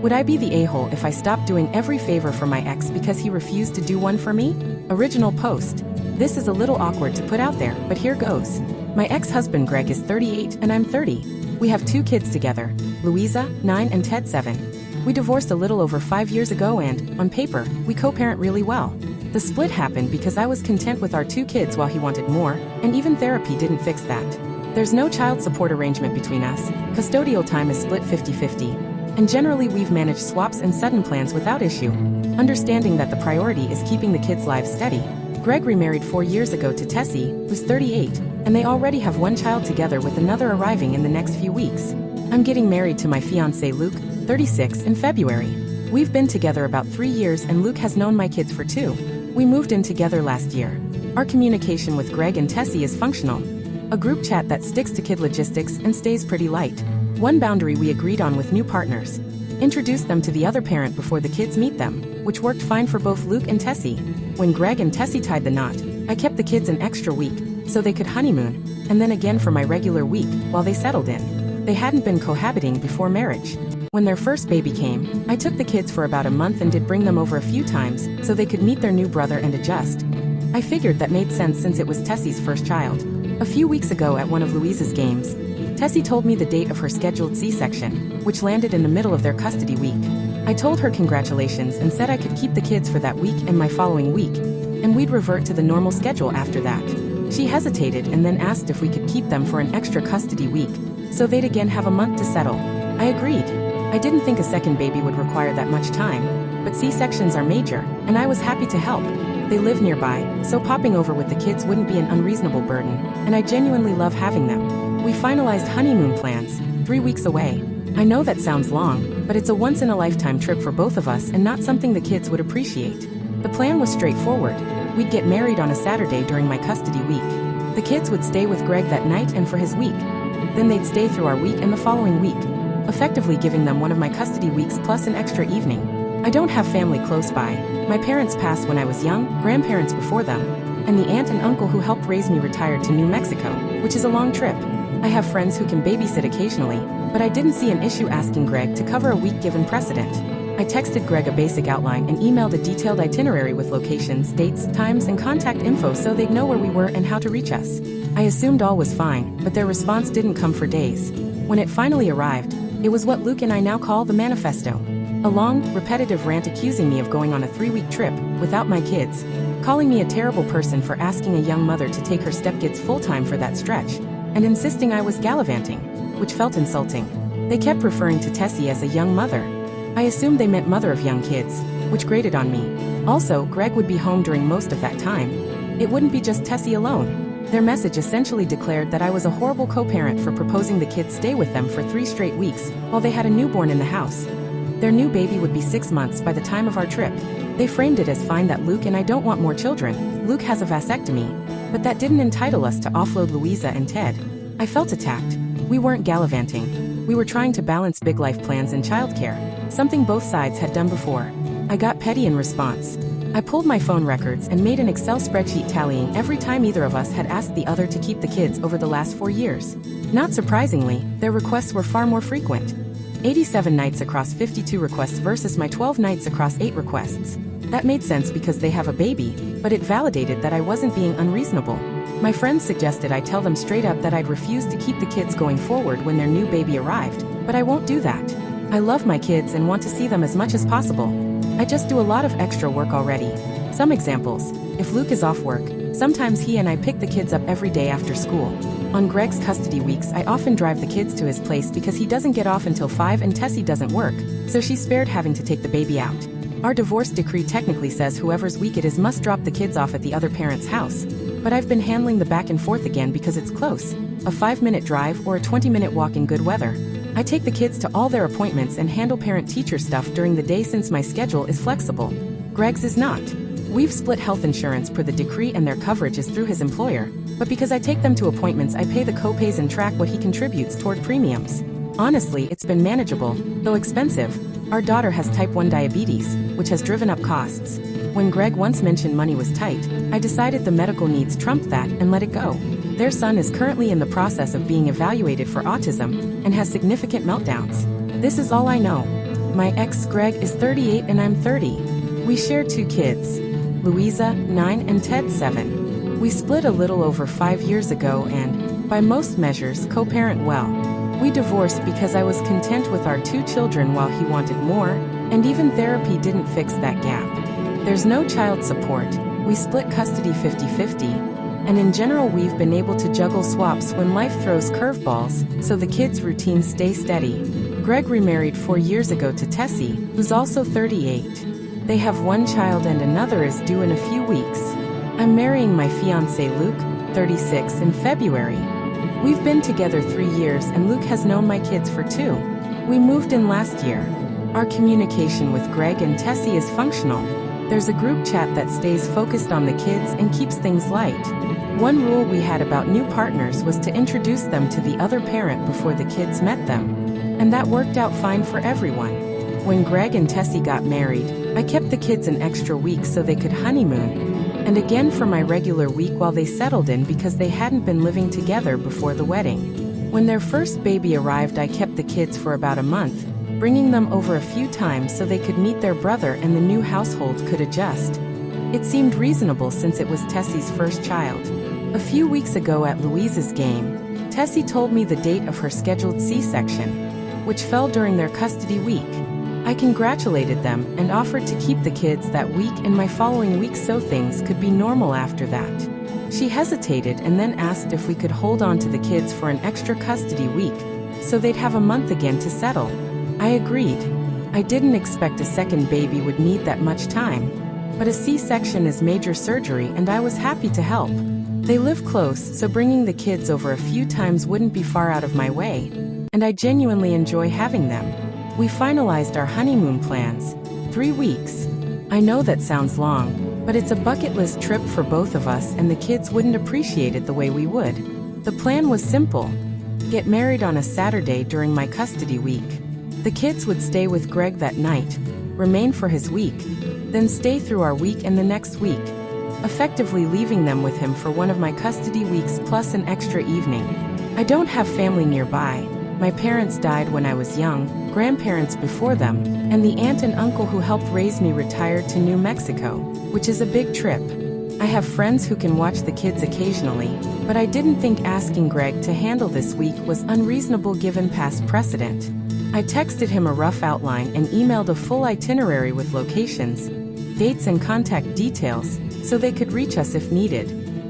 Would I be the a-hole if I stopped doing every favor for my ex because he refused to do one for me? Original post. This is a little awkward to put out there, but here goes. My ex-husband Greg is 38 and I'm 30. We have 2 kids together, Louisa, 9 and Ted, 7. We divorced a little over 5 years ago and, on paper, we co-parent really well. The split happened because I was content with our 2 kids while he wanted more, and even therapy didn't fix that. There's no child support arrangement between us, custodial time is split 50-50, and generally we've managed swaps and sudden plans without issue, understanding that the priority is keeping the kids' lives steady. Greg remarried 4 years ago to Tessie, who's 38, and they already have 1 child together with another arriving in the next few weeks. I'm getting married to my fiancé Luke, 36, in February. We've been together about 3 years and Luke has known my kids for 2. We moved in together last year. Our communication with Greg and Tessie is functional. A group chat that sticks to kid logistics and stays pretty light. One boundary we agreed on with new partners. Introduce them to the other parent before the kids meet them, which worked fine for both Luke and Tessie. When Greg and Tessie tied the knot, I kept the kids an extra week, so they could honeymoon, and then again for my regular week, while they settled in. They hadn't been cohabiting before marriage. When their first baby came, I took the kids for about a month and did bring them over a few times, so they could meet their new brother and adjust. I figured that made sense since it was Tessie's first child. A few weeks ago at one of Louisa's games, Tessie told me the date of her scheduled C-section, which landed in the middle of their custody week. I told her congratulations and said I could keep the kids for that week and my following week, and we'd revert to the normal schedule after that. She hesitated and then asked if we could keep them for an extra custody week, so they'd again have a month to settle. I agreed. I didn't think a second baby would require that much time, but C-sections are major, and I was happy to help. They live nearby, so popping over with the kids wouldn't be an unreasonable burden, and I genuinely love having them. We finalized honeymoon plans, 3 weeks away. I know that sounds long, but it's a once-in-a-lifetime trip for both of us and not something the kids would appreciate. The plan was straightforward. We'd get married on a Saturday during my custody week. The kids would stay with Greg that night and for his week. Then they'd stay through our week and the following week, effectively giving them one of my custody weeks plus an extra evening. I don't have family close by. My parents passed when I was young, grandparents before them, and the aunt and uncle who helped raise me retired to New Mexico, which is a long trip. I have friends who can babysit occasionally, but I didn't see an issue asking Greg to cover a week given precedent. I texted Greg a basic outline and emailed a detailed itinerary with locations, dates, times, and contact info so they'd know where we were and how to reach us. I assumed all was fine, but their response didn't come for days. When it finally arrived, it was what Luke and I now call the manifesto. A long, repetitive rant accusing me of going on a 3-week trip, without my kids, calling me a terrible person for asking a young mother to take her stepkids full-time for that stretch, and insisting I was gallivanting, which felt insulting. They kept referring to Tessie as a young mother. I assumed they meant mother of young kids, which grated on me. Also, Greg would be home during most of that time. It wouldn't be just Tessie alone. Their message essentially declared that I was a horrible co-parent for proposing the kids stay with them for 3 straight weeks, while they had a newborn in the house. Their new baby would be 6 months by the time of our trip. They framed it as fine that Luke and I don't want more children. Luke has a vasectomy, but that didn't entitle us to offload Louisa and Ted. I felt attacked. We weren't gallivanting. We were trying to balance big life plans and childcare, something both sides had done before. I got petty in response. I pulled my phone records and made an Excel spreadsheet tallying every time either of us had asked the other to keep the kids over the last 4 years. Not surprisingly, their requests were far more frequent. 87 nights across 52 requests versus my 12 nights across 8 requests. That made sense because they have a baby, but it validated that I wasn't being unreasonable. My friends suggested I tell them straight up that I'd refuse to keep the kids going forward when their new baby arrived, but I won't do that. I love my kids and want to see them as much as possible. I just do a lot of extra work already. Some examples. If Luke is off work, sometimes he and I pick the kids up every day after school. On Greg's custody weeks, I often drive the kids to his place because he doesn't get off until 5 and Tessie doesn't work, so she's spared having to take the baby out. Our divorce decree technically says whoever's week it is must drop the kids off at the other parent's house. But I've been handling the back and forth again because it's close. A 5-minute drive or a 20-minute walk in good weather. I take the kids to all their appointments and handle parent-teacher stuff during the day since my schedule is flexible. Greg's is not. We've split health insurance per the decree and their coverage is through his employer, but because I take them to appointments I pay the co-pays and track what he contributes toward premiums. Honestly, it's been manageable, though expensive. Our daughter has type 1 diabetes, which has driven up costs. When Greg once mentioned money was tight, I decided the medical needs trumped that and let it go. Their son is currently in the process of being evaluated for autism and has significant meltdowns. This is all I know. My ex Greg is 38 and I'm 30. We share 2 kids, Louisa, 9 and Ted, 7. We split a little over 5 years ago and, by most measures, co-parent well. We divorced because I was content with our 2 children while he wanted more, and even therapy didn't fix that gap. There's no child support, we split custody 50-50, and in general we've been able to juggle swaps when life throws curveballs, so the kids' routines stay steady. Greg remarried 4 years ago to Tessie, who's also 38. They have 1 child and another is due in a few weeks. I'm marrying my fiancé Luke, 36, in February. We've been together 3 years and Luke has known my kids for 2. We moved in last year. Our communication with Greg and Tessie is functional. There's a group chat that stays focused on the kids and keeps things light. One rule we had about new partners was to introduce them to the other parent before the kids met them. And that worked out fine for everyone. When Greg and Tessie got married, I kept the kids an extra week so they could honeymoon, and again for my regular week while they settled in because they hadn't been living together before the wedding. When their first baby arrived, I kept the kids for about a month, bringing them over a few times so they could meet their brother and the new household could adjust. It seemed reasonable since it was Tessie's first child. A few weeks ago at Louise's game, Tessie told me the date of her scheduled C-section, which fell during their custody week. I congratulated them and offered to keep the kids that week and my following week so things could be normal after that. She hesitated and then asked if we could hold on to the kids for an extra custody week, so they'd have a month again to settle. I agreed. I didn't expect a second baby would need that much time, but a C-section is major surgery and I was happy to help. They live close, so bringing the kids over a few times wouldn't be far out of my way, and I genuinely enjoy having them. We finalized our honeymoon plans. 3 weeks. I know that sounds long, but it's a bucket list trip for both of us and the kids wouldn't appreciate it the way we would. The plan was simple. Get married on a Saturday during my custody week. The kids would stay with Greg that night, remain for his week, then stay through our week and the next week, effectively leaving them with him for one of my custody weeks plus an extra evening. I don't have family nearby. My parents died when I was young, grandparents before them, and the aunt and uncle who helped raise me retired to New Mexico, which is a big trip. I have friends who can watch the kids occasionally, but I didn't think asking Greg to handle this week was unreasonable given past precedent. I texted him a rough outline and emailed a full itinerary with locations, dates and contact details, so they could reach us if needed.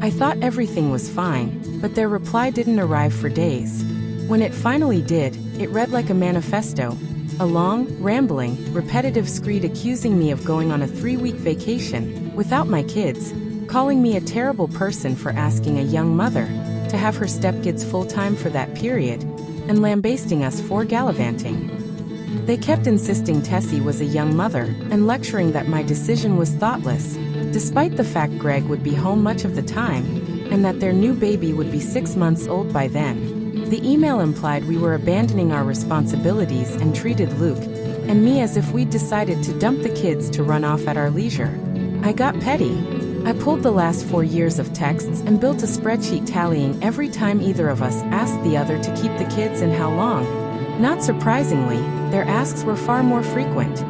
I thought everything was fine, but their reply didn't arrive for days. When it finally did, it read like a manifesto, a long, rambling, repetitive screed accusing me of going on a 3-week vacation, without my kids, calling me a terrible person for asking a young mother to have her stepkids full-time for that period, and lambasting us for gallivanting. They kept insisting Tessie was a young mother, and lecturing that my decision was thoughtless, despite the fact Greg would be home much of the time, and that their new baby would be 6 months old by then. The email implied we were abandoning our responsibilities and treated Luke and me as if we'd decided to dump the kids to run off at our leisure. I got petty. I pulled the last 4 years of texts and built a spreadsheet tallying every time either of us asked the other to keep the kids and how long. Not surprisingly, their asks were far more frequent.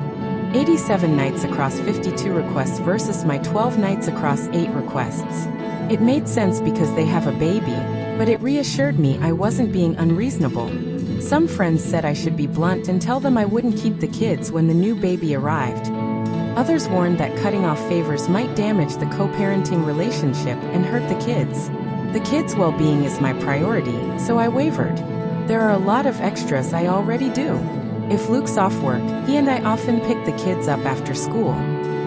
87 nights across 52 requests versus my 12 nights across 8 requests. It made sense because they have a baby, but it reassured me I wasn't being unreasonable. Some friends said I should be blunt and tell them I wouldn't keep the kids when the new baby arrived. Others warned that cutting off favors might damage the co-parenting relationship and hurt the kids. The kids' well-being is my priority, so I wavered. There are a lot of extras I already do. If Luke's off work, he and I often pick the kids up after school.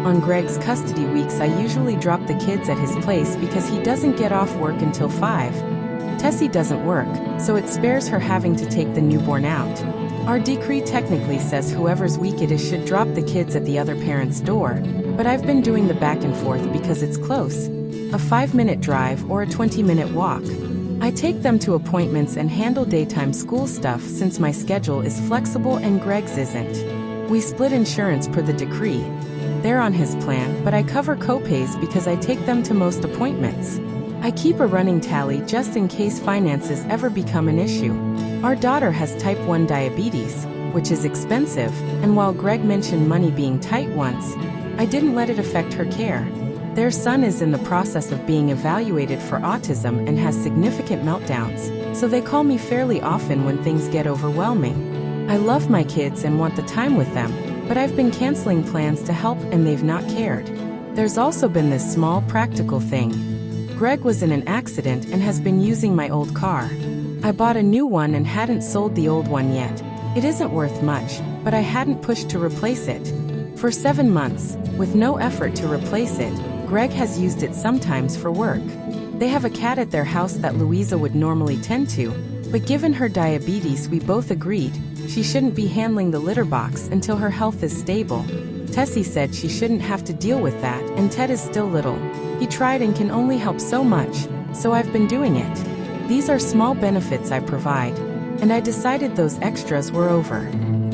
On Greg's custody weeks, I usually drop the kids at his place because he doesn't get off work until 5. Tessie doesn't work, so it spares her having to take the newborn out. Our decree technically says whoever's week it is should drop the kids at the other parent's door, but I've been doing the back and forth because it's close. A 5-minute drive or a 20-minute walk. I take them to appointments and handle daytime school stuff since my schedule is flexible and Greg's isn't. We split insurance per the decree. They're on his plan, but I cover co-pays because I take them to most appointments. I keep a running tally just in case finances ever become an issue. Our daughter has type 1 diabetes, which is expensive, and while Greg mentioned money being tight once, I didn't let it affect her care. Their son is in the process of being evaluated for autism and has significant meltdowns, so they call me fairly often when things get overwhelming. I love my kids and want the time with them, but I've been canceling plans to help and they've not cared. There's also been this small practical thing. Greg was in an accident and has been using my old car. I bought a new one and hadn't sold the old one yet. It isn't worth much, but I hadn't pushed to replace it. For 7 months, with no effort to replace it, Greg has used it sometimes for work. They have a cat at their house that Louisa would normally tend to, but given her diabetes, we both agreed she shouldn't be handling the litter box until her health is stable. Tessie said she shouldn't have to deal with that, and Ted is still little. He tried and can only help so much, so I've been doing it. These are small benefits I provide, and I decided those extras were over.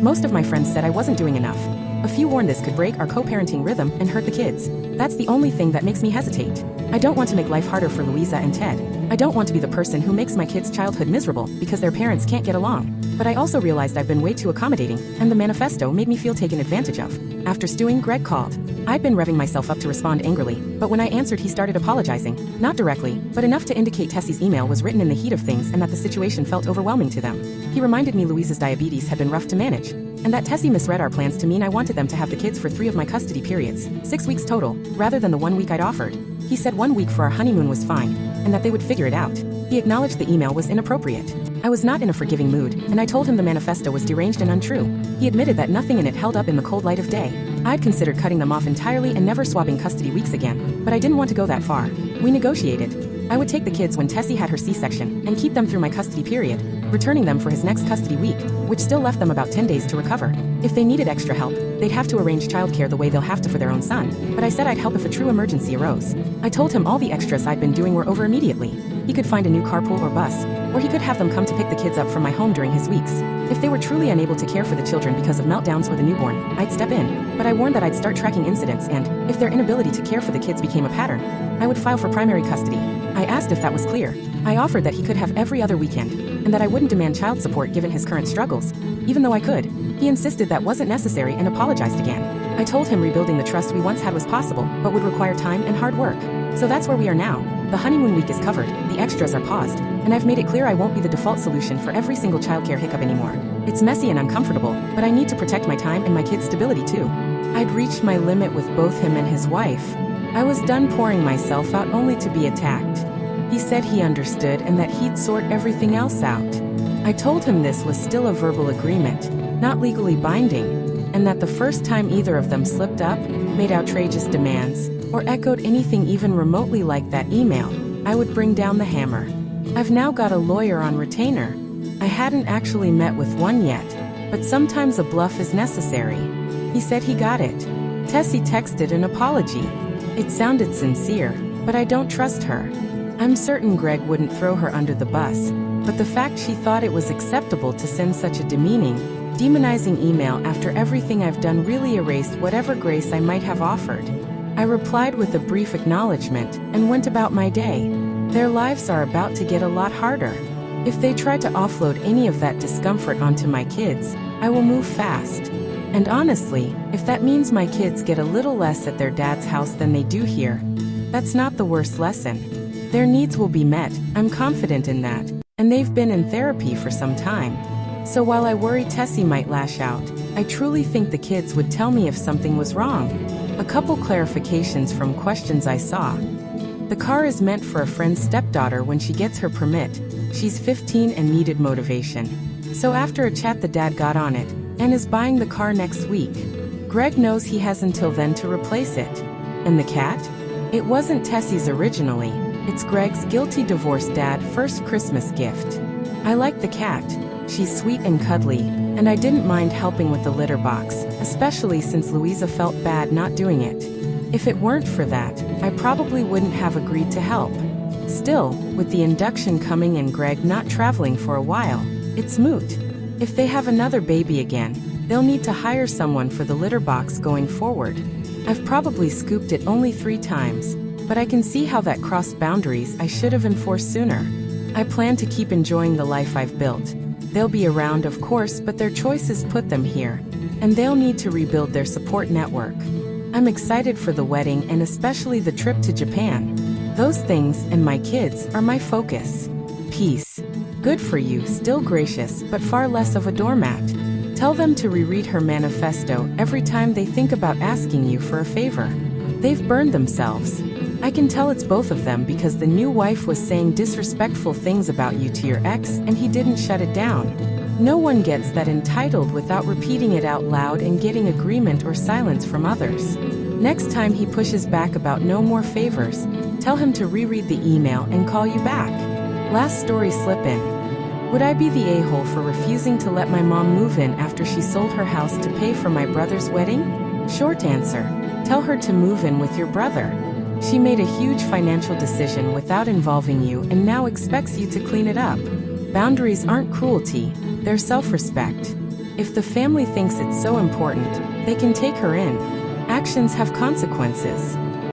Most of my friends said I wasn't doing enough. A few warned this could break our co-parenting rhythm and hurt the kids. That's the only thing that makes me hesitate. I don't want to make life harder for Louisa and Ted. I don't want to be the person who makes my kids' childhood miserable because their parents can't get along. But I also realized I've been way too accommodating, and the manifesto made me feel taken advantage of. After stewing, Greg called. I'd been revving myself up to respond angrily, but when I answered, he started apologizing. Not directly, but enough to indicate Tessie's email was written in the heat of things and that the situation felt overwhelming to them. He reminded me Louisa's diabetes had been rough to manage, and that Tessie misread our plans to mean I wanted them to have the kids for 3 of my custody periods, 6 weeks total, rather than the 1 week I'd offered. He said 1 week for our honeymoon was fine, and that they would figure it out. He acknowledged the email was inappropriate. I was not in a forgiving mood, and I told him the manifesto was deranged and untrue. He admitted that nothing in it held up in the cold light of day. I'd considered cutting them off entirely and never swapping custody weeks again, but I didn't want to go that far. We negotiated. I would take the kids when Tessie had her C-section and keep them through my custody period, returning them for his next custody week, which still left them about 10 days to recover. If they needed extra help, they'd have to arrange childcare the way they'll have to for their own son, but I said I'd help if a true emergency arose. I told him all the extras I'd been doing were over immediately. He could find a new carpool or bus, or he could have them come to pick the kids up from my home during his weeks. If they were truly unable to care for the children because of meltdowns or the newborn, I'd step in, but I warned that I'd start tracking incidents and, if their inability to care for the kids became a pattern, I would file for primary custody. I asked if that was clear. I offered that he could have every other weekend, and that I wouldn't demand child support given his current struggles, even though I could. He insisted that wasn't necessary and apologized again. I told him rebuilding the trust we once had was possible, but would require time and hard work. So that's where we are now. The honeymoon week is covered, the extras are paused, and I've made it clear I won't be the default solution for every single childcare hiccup anymore. It's messy and uncomfortable, but I need to protect my time and my kids' stability too. I'd reached my limit with both him and his wife. I was done pouring myself out only to be attacked. He said he understood and that he'd sort everything else out. I told him this was still a verbal agreement, not legally binding, and that the first time either of them slipped up, made outrageous demands, or echoed anything even remotely like that email, I would bring down the hammer. I've now got a lawyer on retainer. I hadn't actually met with one yet, but sometimes a bluff is necessary. He said he got it. Tessie texted an apology. It sounded sincere, but I don't trust her. I'm certain Greg wouldn't throw her under the bus, but the fact she thought it was acceptable to send such a demeaning, demonizing email after everything I've done really erased whatever grace I might have offered. I replied with a brief acknowledgement and went about my day. Their lives are about to get a lot harder. If they try to offload any of that discomfort onto my kids, I will move fast. And honestly, if that means my kids get a little less at their dad's house than they do here, that's not the worst lesson. Their needs will be met, I'm confident in that, and they've been in therapy for some time. So while I worry Tessie might lash out, I truly think the kids would tell me if something was wrong. A couple clarifications from questions I saw. The car is meant for a friend's stepdaughter when she gets her permit. She's 15 and needed motivation. So after a chat the dad got on it, and is buying the car next week. Greg knows he has until then to replace it. And the cat? It wasn't Tessie's originally. It's Greg's guilty divorced dad first Christmas gift. I like the cat. She's sweet and cuddly, and I didn't mind helping with the litter box, especially since Louisa felt bad not doing it. If it weren't for that, I probably wouldn't have agreed to help. Still, with the induction coming and Greg not traveling for a while, it's moot. If they have another baby again, they'll need to hire someone for the litter box going forward. I've probably scooped it only 3 times, but I can see how that crossed boundaries I should have enforced sooner. I plan to keep enjoying the life I've built. They'll be around, of course, but their choices put them here. And they'll need to rebuild their support network. I'm excited for the wedding and especially the trip to Japan. Those things, and my kids, are my focus. Peace. Good for you, still gracious, but far less of a doormat. Tell them to reread her manifesto every time they think about asking you for a favor. They've burned themselves. I can tell it's both of them because the new wife was saying disrespectful things about you to your ex and he didn't shut it down. No one gets that entitled without repeating it out loud and getting agreement or silence from others. Next time he pushes back about no more favors, tell him to reread the email and call you back. Last story slip in. Would I be the a-hole for refusing to let my mom move in after she sold her house to pay for my brother's wedding? Short answer. Tell her to move in with your brother. She made a huge financial decision without involving you and now expects you to clean it up. Boundaries aren't cruelty, they're self-respect. If the family thinks it's so important, they can take her in. Actions have consequences.